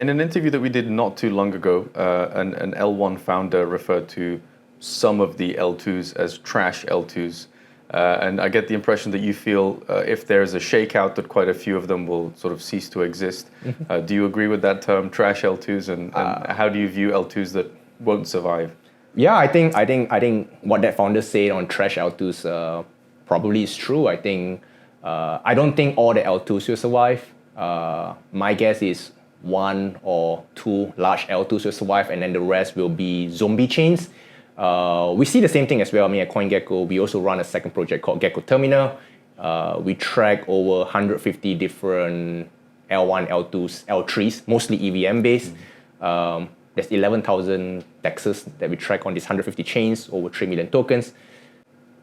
In an interview that we did not too long ago, an L1 founder referred to some of the L2s as trash L2s. And I get the impression that you feel if there's a shakeout that quite a few of them will sort of cease to exist. Do you agree with that term, trash L2s? And how do you view L2s that won't survive? Yeah, I think what that founder said on trash L2s probably is true. I don't think all the L2s will survive. My guess is one or two large L2s will survive, and then the rest will be zombie chains. We see the same thing as well. I mean, at CoinGecko, we also run a second project called Gecko Terminal. We track over 150 different L1, L2s, L3s, mostly EVM based. There's 11,000 DEXs that we track on these 150 chains, over 3 million tokens.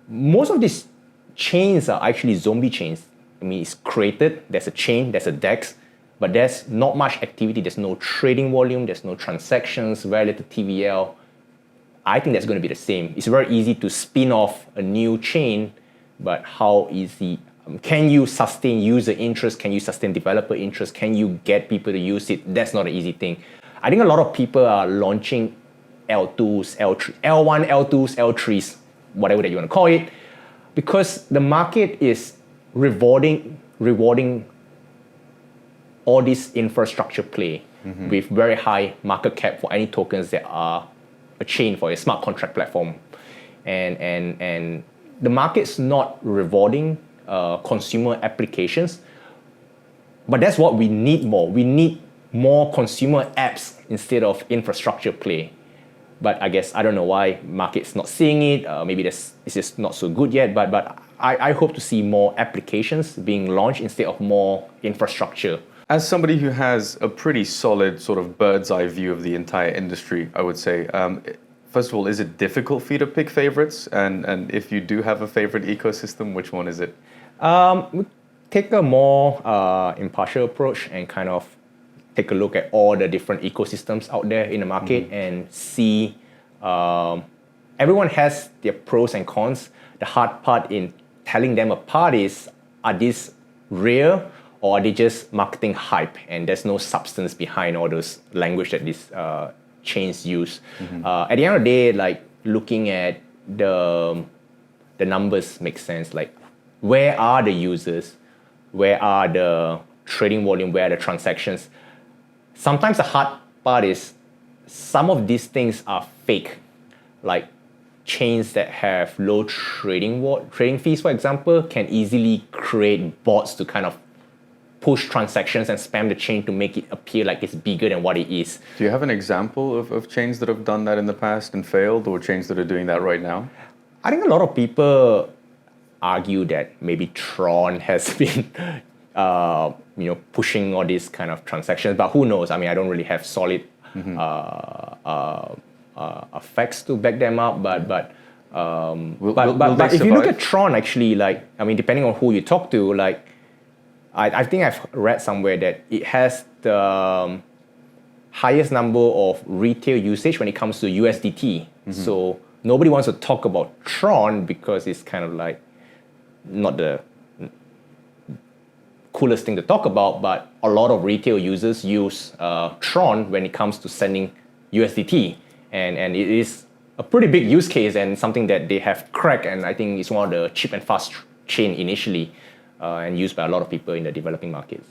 Most of these chains are actually zombie chains. I mean, it's created, there's a chain, there's a DEX, but there's not much activity. There's no trading volume, there's no transactions, very little TVL. I think that's going to be the same. It's very easy to spin off a new chain, but how easy? Can you sustain user interest? Can you sustain developer interest? Can you get people to use it? That's not an easy thing. I think a lot of people are launching L2s, L1, L2s, L3s, whatever that you want to call it, because the market is rewarding all this infrastructure play with very high market cap for any tokens that are a chain for a smart contract platform. And the market's not rewarding consumer applications, but that's what we need more. We need more consumer apps instead of infrastructure play. But I guess, I don't know why market's not seeing it. Maybe it's just not so good yet, but I hope to see more applications being launched instead of more infrastructure. As somebody who has a pretty solid sort of bird's eye view of the entire industry, I would say, first of all, is it difficult for you to pick favorites? And if you do have a favorite ecosystem, which one is it? We take a more impartial approach and kind of take a look at all the different ecosystems out there in the market and see everyone has their pros and cons. The hard part in telling them apart is, are these real or are they just marketing hype and there's no substance behind all those language that these chains use? At the end of the day, like looking at the numbers makes sense. Like, where are the users? Where are the trading volume? Where are the transactions? Sometimes the hard part is some of these things are fake, like chains that have low trading fees, for example, can easily create bots to kind of push transactions and spam the chain to make it appear like it's bigger than what it is. Do you have an example of chains that have done that in the past and failed, or chains that are doing that right now? I think a lot of people argue that maybe Tron has been pushing all these kind of transactions, but who knows? I mean, I don't really have solid facts to back them up. But if you look at Tron, actually, like, I mean, depending on who you talk to, like, I think I've read somewhere that it has the highest number of retail usage when it comes to USDT. So nobody wants to talk about Tron because it's kind of like not the coolest thing to talk about, but a lot of retail users use Tron when it comes to sending USDT, and it is a pretty big use case and something that they have cracked, and I think it's one of the cheap and fast chain initially and used by a lot of people in the developing markets.